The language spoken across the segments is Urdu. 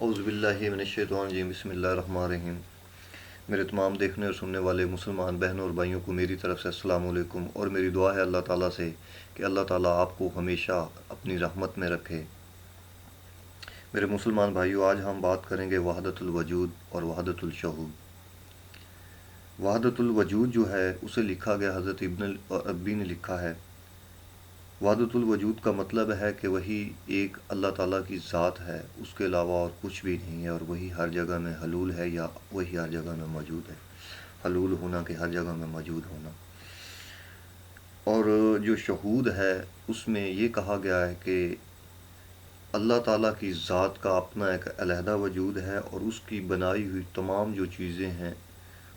اعوذ باللہ من الشیطان الرجیم بسم اللہ الرحمن الرحیم۔ میرے تمام دیکھنے اور سننے والے مسلمان بہنوں اور بھائیوں کو میری طرف سے السلام علیکم، اور میری دعا ہے اللہ تعالیٰ سے کہ اللہ تعالیٰ آپ کو ہمیشہ اپنی رحمت میں رکھے۔ میرے مسلمان بھائیوں، آج ہم بات کریں گے وحدت الوجود اور وحدت الشہود۔ وحدت الوجود جو ہے اسے لکھا گیا حضرت ابن عربی نے لکھا ہے۔ وحدت الوجود کا مطلب ہے کہ وہی ایک اللہ تعالیٰ کی ذات ہے، اس کے علاوہ اور کچھ بھی نہیں ہے، اور وہی ہر جگہ میں حلول ہے یا وہی ہر جگہ میں موجود ہے۔ حلول ہونا کہ ہر جگہ میں موجود ہونا۔ اور جو شہود ہے اس میں یہ کہا گیا ہے کہ اللہ تعالیٰ کی ذات کا اپنا ایک علیحدہ وجود ہے، اور اس کی بنائی ہوئی تمام جو چیزیں ہیں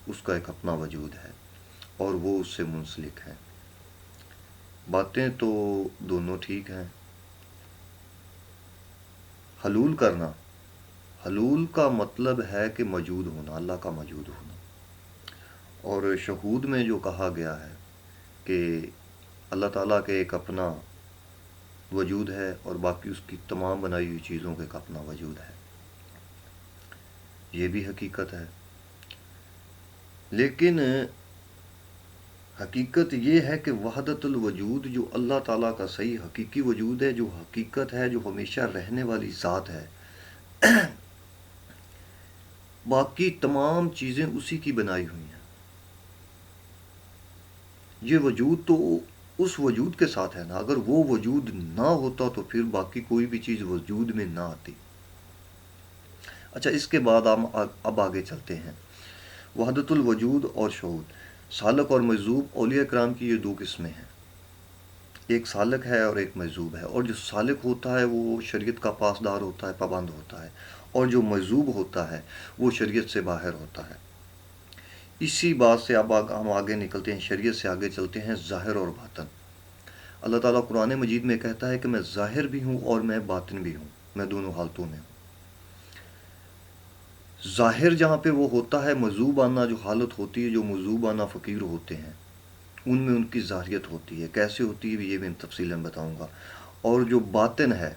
اس کا ایک اپنا وجود ہے، اور وہ اس سے منسلک ہیں۔ باتیں تو دونوں ٹھیک ہیں۔ حلول کرنا، حلول کا مطلب ہے کہ موجود ہونا، اللہ کا موجود ہونا۔ اور شہود میں جو کہا گیا ہے کہ اللہ تعالیٰ کے ایک اپنا وجود ہے، اور باقی اس کی تمام بنائی ہوئی چیزوں کا ایک اپنا وجود ہے، یہ بھی حقیقت ہے۔ لیکن حقیقت یہ ہے کہ وحدت الوجود جو اللہ تعالیٰ کا صحیح حقیقی وجود ہے، جو حقیقت ہے، جو ہمیشہ رہنے والی ذات ہے، باقی تمام چیزیں اسی کی بنائی ہوئی ہیں۔ یہ وجود تو اس وجود کے ساتھ ہے نا، اگر وہ وجود نہ ہوتا تو پھر باقی کوئی بھی چیز وجود میں نہ آتی۔ اچھا، اس کے بعد ہم اب آگے چلتے ہیں۔ وحدت الوجود اور شہود، سالک اور مجذوب، اولیاء کرام کی یہ دو قسمیں ہیں، ایک سالک ہے اور ایک مجذوب ہے۔ اور جو سالک ہوتا ہے وہ شریعت کا پاسدار ہوتا ہے، پابند ہوتا ہے، اور جو مجذوب ہوتا ہے وہ شریعت سے باہر ہوتا ہے۔ اسی بات سے اب ہم آگے نکلتے ہیں، شریعت سے آگے چلتے ہیں ظاہر اور باطن۔ اللہ تعالیٰ قرآن مجید میں کہتا ہے کہ میں ظاہر بھی ہوں اور میں باطن بھی ہوں، میں دونوں حالتوں میں ہوں۔ ظاہر جہاں پہ وہ ہوتا ہے، مجذوبانہ جو حالت ہوتی ہے، جو مجذوبانہ فقیر ہوتے ہیں ان میں ان کی ظاہریت ہوتی ہے، کیسے ہوتی ہے یہ میں تفصیل بتاؤں گا۔ اور جو باطن ہے،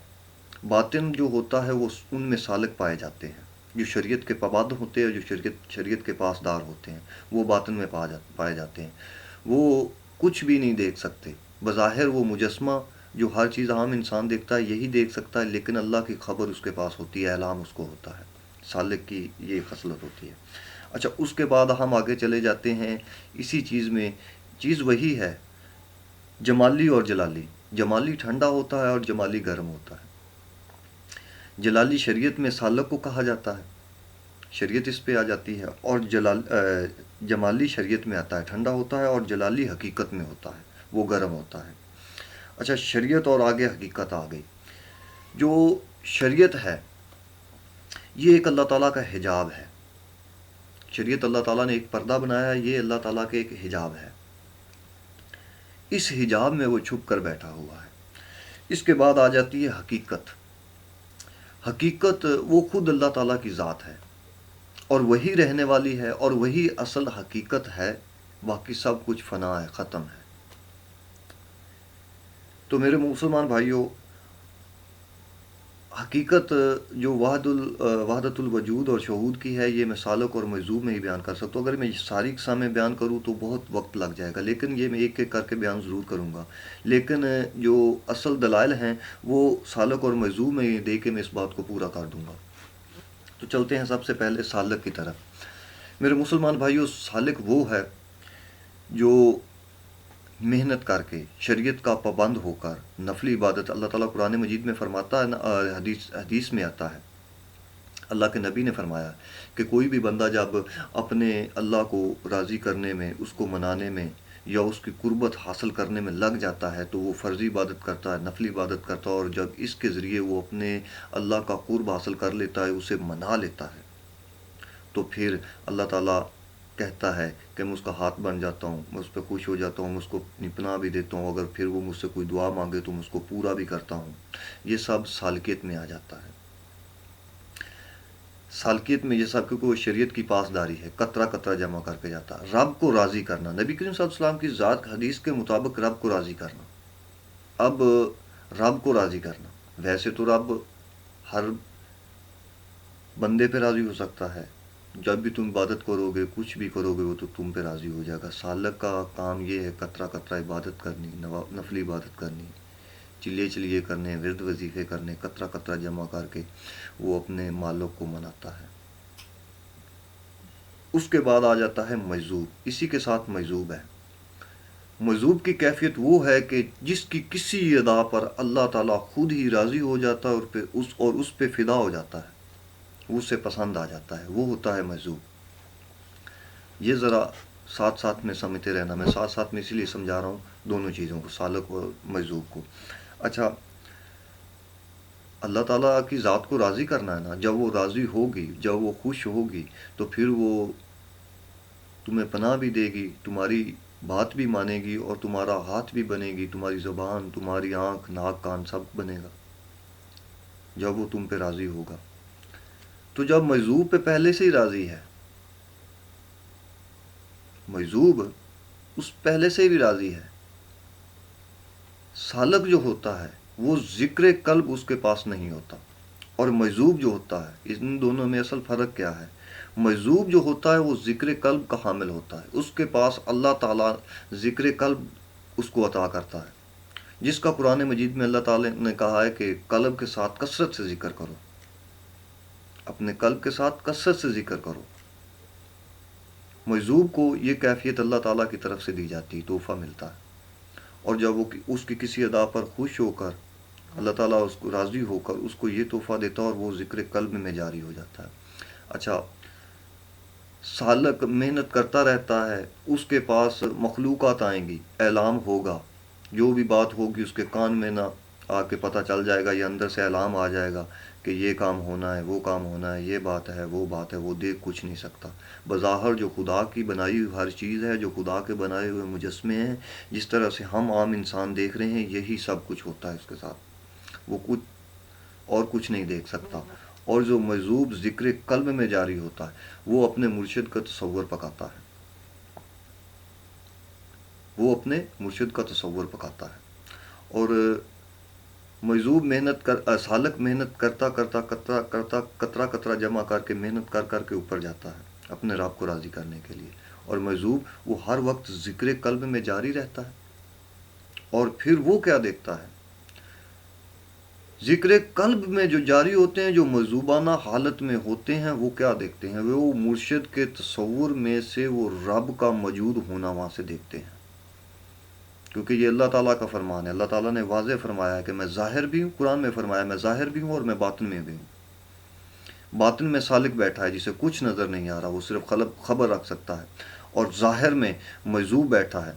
باطن جو ہوتا ہے وہ ان میں سالک پائے جاتے ہیں، جو شریعت کے پابند ہوتے ہیں، جو شریعت کے پاسدار ہوتے ہیں، وہ باطن میں پائے جاتے ہیں۔ وہ کچھ بھی نہیں دیکھ سکتے، بظاہر وہ مجسمہ جو ہر چیز عام انسان دیکھتا ہے یہی دیکھ سکتا ہے، لیکن اللہ کی خبر اس کے پاس ہوتی ہے، اعلام اس کو ہوتا ہے۔ سالک کی یہ خصلت ہوتی ہے۔ اچھا، اس کے بعد ہم آگے چلے جاتے ہیں۔ اسی چیز میں چیز وہی ہے، جمالی اور جلالی۔ جمالی ٹھنڈا ہوتا ہے اور جمالی گرم ہوتا ہے۔ جلالی شریعت میں سالک کو کہا جاتا ہے، شریعت اس پہ آ جاتی ہے، اور جمالی شریعت میں آتا ہے، ٹھنڈا ہوتا ہے، اور جلالی حقیقت میں ہوتا ہے، وہ گرم ہوتا ہے۔ اچھا، شریعت اور آگے حقیقت آ گئی۔ جو شریعت ہے یہ ایک اللہ تعالیٰ کا حجاب ہے۔ شریعت اللہ تعالیٰ نے ایک پردہ بنایا ہے، یہ اللہ تعالیٰ کے ایک حجاب ہے، اس حجاب میں وہ چھپ کر بیٹھا ہوا ہے۔ اس کے بعد آ جاتی ہے حقیقت۔ حقیقت وہ خود اللہ تعالیٰ کی ذات ہے، اور وہی رہنے والی ہے، اور وہی اصل حقیقت ہے، باقی سب کچھ فنا ہے، ختم ہے۔ تو میرے مسلمان بھائیوں، حقیقت جو وحدت الوجود اور شہود کی ہے، یہ میں سالک اور مجذوب میں ہی بیان کر سکتا ہوں۔ اگر میں ساری اقسام میں بیان کروں تو بہت وقت لگ جائے گا، لیکن یہ میں ایک ایک کر کے بیان ضرور کروں گا۔ لیکن جو اصل دلائل ہیں وہ سالک اور مجذوب میں دے کے میں اس بات کو پورا کر دوں گا۔ تو چلتے ہیں سب سے پہلے سالک کی طرف۔ میرے مسلمان بھائیوں، سالک وہ ہے جو محنت کر کے، شریعت کا پابند ہو کر، نفلی عبادت، اللہ تعالیٰ قرآن مجید میں فرماتا ہے، حدیث میں آتا ہے، اللہ کے نبی نے فرمایا کہ کوئی بھی بندہ جب اپنے اللہ کو راضی کرنے میں، اس کو منانے میں، یا اس کی قربت حاصل کرنے میں لگ جاتا ہے تو وہ فرضی عبادت کرتا ہے، نفلی عبادت کرتا ہے، اور جب اس کے ذریعے وہ اپنے اللہ کا قرب حاصل کر لیتا ہے، اسے منا لیتا ہے، تو پھر اللہ تعالیٰ کہتا ہے کہ میں اس کا ہاتھ بن جاتا ہوں، میں اس پہ خوش ہو جاتا ہوں، میں اس کو اپنی پناہ بھی دیتا ہوں، اگر پھر وہ مجھ سے کوئی دعا مانگے تو میں اس کو پورا بھی کرتا ہوں۔ یہ سب سالکیت میں آ جاتا ہے۔ سالکیت میں یہ سب، کیونکہ وہ شریعت کی پاسداری ہے، قطرہ قطرہ جمع کر کے جاتا ہے۔ رب کو راضی کرنا، نبی کریم صلی اللہ علیہ وسلم کی ذات حدیث کے مطابق رب کو راضی کرنا۔ اب رب کو راضی کرنا، ویسے تو رب ہر بندے پہ راضی ہو سکتا ہے، جب بھی تم عبادت کرو گے، کچھ بھی کرو گے، وہ تو تم پہ راضی ہو جائے گا۔ سالک کا کام یہ ہے قطرہ قطرہ عبادت کرنی، نفلی عبادت کرنی، چلیے چلیے کرنے، ورد وظیفے کرنے، قطرہ قطرہ جمع کر کے وہ اپنے مالک کو مناتا ہے۔ اس کے بعد آ جاتا ہے مجذوب، اسی کے ساتھ مجذوب ہے۔ مجذوب کی کیفیت وہ ہے کہ جس کی کسی ادا پر اللہ تعالیٰ خود ہی راضی ہو جاتا ہے اور اس پہ فدا ہو جاتا ہے، وہ اسے پسند آ جاتا ہے، وہ ہوتا ہے مجذوب۔ یہ ذرا ساتھ ساتھ میں سمجھتے رہنا، میں ساتھ ساتھ میں اسی لیے سمجھا رہا ہوں دونوں چیزوں کو، سالک اور مجذوب کو۔ اچھا، اللہ تعالیٰ کی ذات کو راضی کرنا ہے نا، جب وہ راضی ہوگی، جب وہ خوش ہوگی، تو پھر وہ تمہیں پناہ بھی دے گی، تمہاری بات بھی مانے گی، اور تمہارا ہاتھ بھی بنے گی، تمہاری زبان، تمہاری آنکھ، ناک، کان سب بنے گا جب وہ تم پہ راضی ہوگا۔ تو جب مجذوب پہ پہلے سے ہی راضی ہے، مجذوب اس پہلے سے بھی راضی ہے، سالک جو ہوتا ہے وہ ذکر قلب اس کے پاس نہیں ہوتا، اور مجذوب جو ہوتا ہے، ان دونوں میں اصل فرق کیا ہے؟ مجذوب جو ہوتا ہے وہ ذکر قلب کا حامل ہوتا ہے، اس کے پاس اللہ تعالیٰ ذکر قلب اس کو عطا کرتا ہے، جس کا قرآن مجید میں اللہ تعالیٰ نے کہا ہے کہ قلب کے ساتھ کثرت سے ذکر کرو، اپنے قلب کے ساتھ کثرت سے ذکر کرو۔ مجذوب کو یہ کیفیت اللہ تعالیٰ کی طرف سے دی جاتی، تحفہ ملتا ہے، اور جب وہ اس کی کسی ادا پر خوش ہو کر اللہ تعالیٰ اس کو راضی ہو کر اس کو یہ تحفہ دیتا ہے، اور وہ ذکر قلب میں جاری ہو جاتا ہے۔ اچھا، سالک محنت کرتا رہتا ہے، اس کے پاس مخلوقات آئیں گی، اعلام ہوگا، جو بھی بات ہوگی اس کے کان میں نہ آ کے پتہ چل جائے گا، یا اندر سے اعلام آ جائے گا کہ یہ کام ہونا ہے، وہ کام ہونا ہے، یہ بات ہے، وہ بات ہے، وہ دیکھ کچھ نہیں سکتا۔ بظاہر جو خدا کی بنائی ہوئی ہر چیز ہے، جو خدا کے بنائے ہوئے مجسمے ہیں، جس طرح سے ہم عام انسان دیکھ رہے ہیں، یہی سب کچھ ہوتا ہے اس کے ساتھ، وہ کچھ اور کچھ نہیں دیکھ سکتا۔ اور جو مجذوب ذکر قلب میں جاری ہوتا ہے، وہ اپنے مرشد کا تصور پکاتا ہے، وہ اپنے مرشد کا تصور پکاتا ہے۔ اور مجذوب سالک محنت کرتا کرتا قطرہ قطرہ جمع کر کے، محنت کر کر کے اوپر جاتا ہے اپنے رب کو راضی کرنے کے لیے، اور مجذوب وہ ہر وقت ذکر قلب میں جاری رہتا ہے۔ اور پھر وہ کیا دیکھتا ہے؟ ذکر قلب میں جو جاری ہوتے ہیں، جو مجذوبانہ حالت میں ہوتے ہیں، وہ کیا دیکھتے ہیں؟ وہ مرشد کے تصور میں سے وہ رب کا موجود ہونا وہاں سے دیکھتے ہیں، کیونکہ یہ اللہ تعالیٰ کا فرمان ہے۔ اللہ تعالیٰ نے واضح فرمایا ہے کہ میں ظاہر بھی ہوں، قرآن میں فرمایا میں ظاہر بھی ہوں اور میں باطن میں بھی ہوں۔ باطن میں سالک بیٹھا ہے جسے کچھ نظر نہیں آ رہا، وہ صرف خبر رکھ سکتا ہے، اور ظاہر میں مجذوب بیٹھا ہے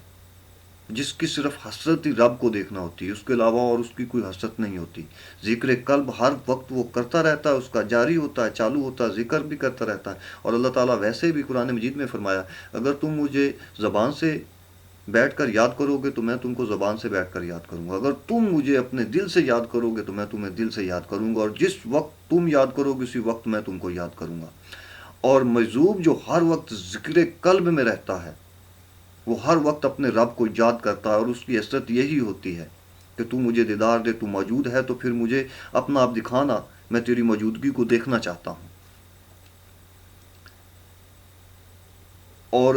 جس کی صرف حسرت ہی رب کو دیکھنا ہوتی ہے، اس کے علاوہ اور اس کی کوئی حسرت نہیں ہوتی۔ ذکر قلب ہر وقت وہ کرتا رہتا ہے، اس کا جاری ہوتا ہے، چالو ہوتا ہے، ذکر بھی کرتا رہتا ہے۔ اور اللہ تعالیٰ ویسے بھی قرآن مجید میں فرمایا، اگر تم مجھے زبان سے بیٹھ کر یاد کرو گے تو میں تم کو زبان سے بیٹھ کر یاد کروں گا، اگر تم مجھے اپنے دل سے یاد کرو گے تو میں تمہیں دل سے یاد کروں گا، اور جس وقت تم یاد کرو گے اسی وقت میں تم کو یاد کروں گا۔ اور مجذوب جو ہر وقت ذکر قلب میں رہتا ہے، وہ ہر وقت اپنے رب کو یاد کرتا ہے، اور اس کی حسرت یہی ہوتی ہے کہ تو مجھے دیدار دے، تو موجود ہے تو پھر مجھے اپنا آپ دکھانا، میں تیری موجودگی کو دیکھنا چاہتا ہوں۔ اور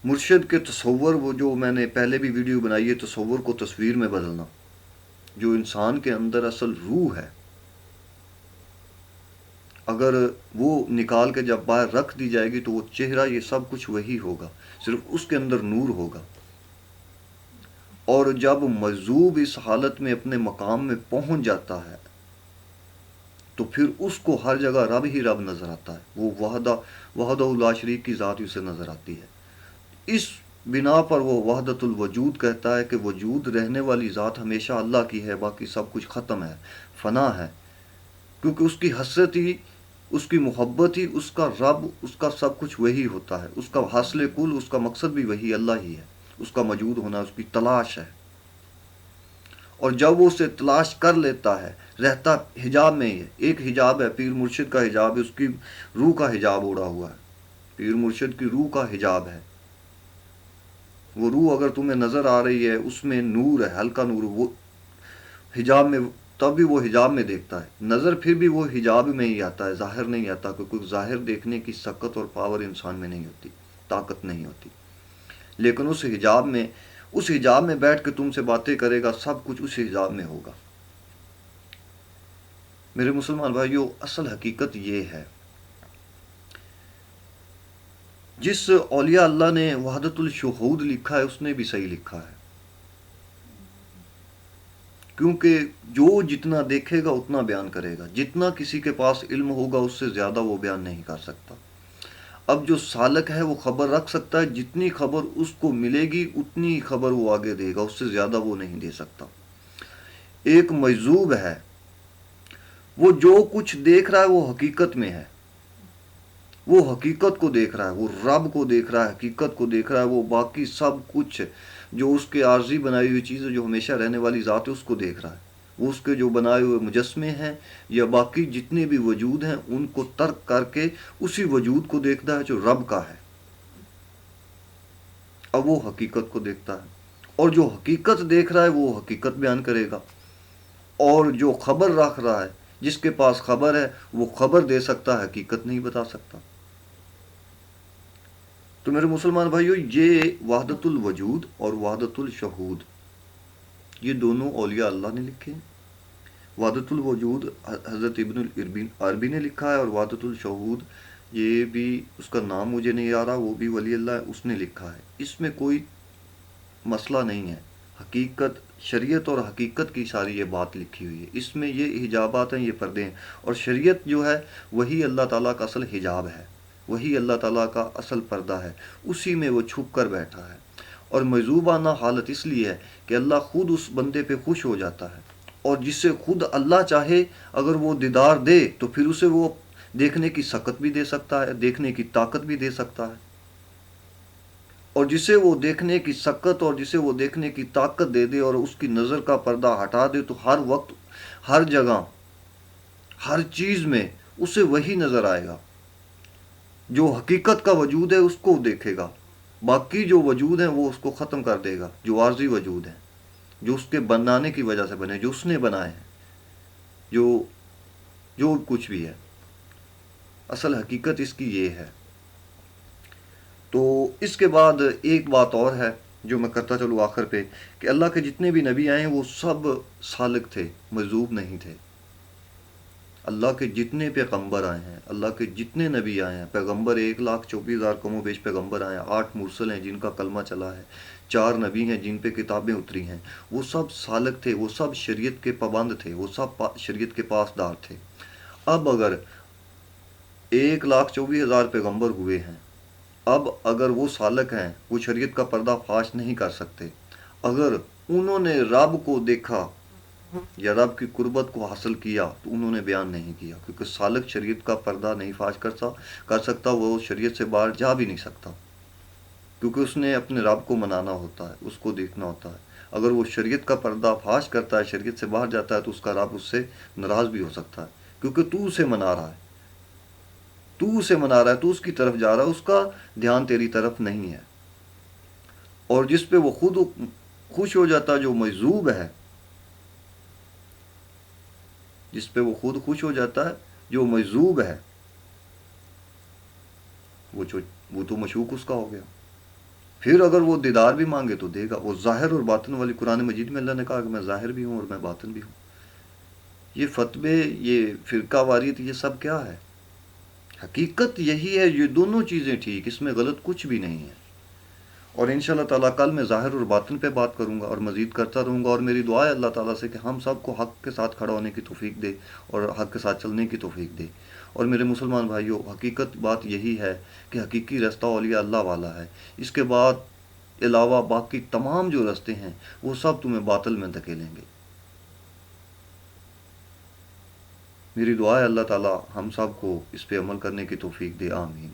مرشد کے تصور، وہ جو میں نے پہلے بھی ویڈیو بنائی ہے، تصور کو تصویر میں بدلنا، جو انسان کے اندر اصل روح ہے، اگر وہ نکال کے جب باہر رکھ دی جائے گی تو وہ چہرہ، یہ سب کچھ وہی ہوگا، صرف اس کے اندر نور ہوگا۔ اور جب مجذوب اس حالت میں اپنے مقام میں پہنچ جاتا ہے تو پھر اس کو ہر جگہ رب ہی رب نظر آتا ہے، وہ وحدہ لا شریک کی ذات اسے نظر آتی ہے۔ اس بنا پر وہ وحدت الوجود کہتا ہے کہ وجود رہنے والی ذات ہمیشہ اللہ کی ہے، باقی سب کچھ ختم ہے، فنا ہے، کیونکہ اس کی حسرت ہی، اس کی محبت ہی، اس کا رب، اس کا سب کچھ وہی ہوتا ہے، اس کا حاصل کل، اس کا مقصد بھی وہی اللہ ہی ہے، اس کا موجود ہونا، اس کی تلاش ہے۔ اور جب وہ اسے تلاش کر لیتا ہے، رہتا حجاب میں ہی ہے، ایک حجاب ہے پیر مرشد کا حجاب ہے، اس کی روح کا حجاب اوڑا ہوا ہے، پیر مرشد کی روح کا حجاب ہے۔ وہ روح اگر تمہیں نظر آ رہی ہے، اس میں نور ہے، ہلکا نور، وہ حجاب میں تب بھی وہ حجاب میں دیکھتا ہے، نظر پھر بھی وہ حجاب میں ہی آتا ہے، ظاہر نہیں آتا، کیونکہ ظاہر دیکھنے کی سکت اور پاور انسان میں نہیں ہوتی، طاقت نہیں ہوتی۔ لیکن اس حجاب میں بیٹھ کے تم سے باتیں کرے گا، سب کچھ اس حجاب میں ہوگا۔ میرے مسلمان بھائیوں، اصل حقیقت یہ ہے، جس اولیاء اللہ نے وحدت الشہود لکھا ہے اس نے بھی صحیح لکھا ہے، کیونکہ جو جتنا دیکھے گا اتنا بیان کرے گا، جتنا کسی کے پاس علم ہوگا اس سے زیادہ وہ بیان نہیں کر سکتا۔ اب جو سالک ہے وہ خبر رکھ سکتا ہے، جتنی خبر اس کو ملے گی اتنی خبر وہ آگے دے گا، اس سے زیادہ وہ نہیں دے سکتا۔ ایک مجذوب ہے، وہ جو کچھ دیکھ رہا ہے وہ حقیقت میں ہے، وہ حقیقت کو دیکھ رہا ہے، وہ رب کو دیکھ رہا ہے، حقیقت کو دیکھ رہا ہے، وہ باقی سب کچھ جو اس کے عارضی بنائی ہوئی چیز ہے، جو ہمیشہ رہنے والی ذات ہے، اس کو دیکھ رہا ہے۔ وہ اس کے جو بنائے ہوئے مجسمے ہیں یا باقی جتنے بھی وجود ہیں ان کو ترک کر کے اسی وجود کو دیکھتا ہے جو رب کا ہے۔ اب وہ حقیقت کو دیکھتا ہے، اور جو حقیقت دیکھ رہا ہے وہ حقیقت بیان کرے گا، اور جو خبر رکھ رہا ہے، جس کے پاس خبر ہے وہ خبر دے سکتا ہے، حقیقت نہیں بتا سکتا۔ تو میرے مسلمان بھائیو، یہ وحدت الوجود اور وحدت الشہود یہ دونوں اولیاء اللہ نے لکھے ہیں۔ وحدت الوجود حضرت ابن عربی نے لکھا ہے، اور وحدت الشہود یہ بھی اس کا نام مجھے نہیں آ رہا، وہ بھی ولی اللہ ہے، اس نے لکھا ہے۔ اس میں کوئی مسئلہ نہیں ہے، حقیقت، شریعت اور حقیقت کی ساری یہ بات لکھی ہوئی ہے۔ اس میں یہ حجابات ہیں، یہ پردے ہیں، اور شریعت جو ہے وہی اللہ تعالیٰ کا اصل حجاب ہے، وہی اللہ تعالیٰ کا اصل پردہ ہے، اسی میں وہ چھپ کر بیٹھا ہے۔ اور مجذوبانہ حالت اس لیے ہے کہ اللہ خود اس بندے پہ خوش ہو جاتا ہے، اور جس سے خود اللہ چاہے اگر وہ دیدار دے تو پھر اسے وہ دیکھنے کی سکت بھی دے سکتا ہے، دیکھنے کی طاقت بھی دے سکتا ہے، اور جسے وہ دیکھنے کی سکت اور جسے وہ دیکھنے کی طاقت دے دے اور اس کی نظر کا پردہ ہٹا دے تو ہر وقت، ہر جگہ، ہر چیز میں اسے وہی نظر آئے گا۔ جو حقیقت کا وجود ہے اس کو دیکھے گا، باقی جو وجود ہیں وہ اس کو ختم کر دے گا، جو عارضی وجود ہیں، جو اس کے بنانے کی وجہ سے بنے، جو اس نے بنائے ہیں، جو کچھ بھی ہے۔ اصل حقیقت اس کی یہ ہے۔ تو اس کے بعد ایک بات اور ہے جو میں کرتا چلوں آخر پہ، کہ اللہ کے جتنے بھی نبی آئے ہیں وہ سب سالک تھے، مجذوب نہیں تھے۔ اللہ کے جتنے پیغمبر آئے ہیں، اللہ کے جتنے نبی آئے ہیں، پیغمبر 1,24,000 کم و بیش پیغمبر آئے ہیں، 8 مرسل ہیں جن کا کلمہ چلا ہے، 4 نبی ہیں جن پہ کتابیں اتری ہیں، وہ سب سالک تھے، وہ سب شریعت کے پابند تھے، وہ سب شریعت کے پاسدار تھے۔ اب اگر 1,24,000 پیغمبر ہوئے ہیں، اب اگر وہ سالک ہیں، وہ شریعت کا پردہ فاش نہیں کر سکتے، اگر انہوں نے رب کو دیکھا یا رب کی قربت کو حاصل کیا تو انہوں نے بیان نہیں کیا، کیونکہ سالک شریعت کا پردہ نہیں فاش کر سکتا، وہ شریعت سے باہر جا بھی نہیں سکتا، کیونکہ اس نے اپنے رب کو منانا ہوتا ہے، اس کو دیکھنا ہوتا ہے۔ اگر وہ شریعت کا پردہ فاش کرتا ہے، شریعت سے باہر جاتا ہے، تو اس کا رب اس سے ناراض بھی ہو سکتا ہے، کیونکہ تو اسے منا رہا ہے، تو اس کی طرف جا رہا ہے، اس کا دھیان تیری طرف نہیں ہے۔ اور جس پہ وہ خود خوش ہو جاتا ہے، جو مجذوب ہے، جس پہ وہ خود خوش ہو جاتا ہے، جو مجذوب ہے، وہ تو مشوق اس کا ہو گیا۔ پھر اگر وہ دیدار بھی مانگے تو دے گا۔ وہ ظاہر اور باطن والی قرآن مجید میں اللہ نے کہا کہ میں ظاہر بھی ہوں اور میں باطن بھی ہوں۔ یہ فتوے، یہ فرقہ واریت، یہ سب کیا ہے؟ حقیقت یہی ہے، یہ دونوں چیزیں ٹھیک، اس میں غلط کچھ بھی نہیں ہے۔ اور انشاءاللہ تعالیٰ کل میں ظاہر اور باطن پہ بات کروں گا اور مزید کرتا رہوں گا، اور میری دعا ہے اللہ تعالیٰ سے کہ ہم سب کو حق کے ساتھ کھڑا ہونے کی توفیق دے اور حق کے ساتھ چلنے کی توفیق دے۔ اور میرے مسلمان بھائیوں، حقیقت بات یہی ہے کہ حقیقی رستہ اولیاء اللہ والا ہے، اس کے بعد علاوہ باقی تمام جو رستے ہیں وہ سب تمہیں باطل میں دھکیلیں گے۔ میری دعا ہے اللہ تعالیٰ ہم سب کو اس پہ عمل کرنے کی توفیق دے، آمین۔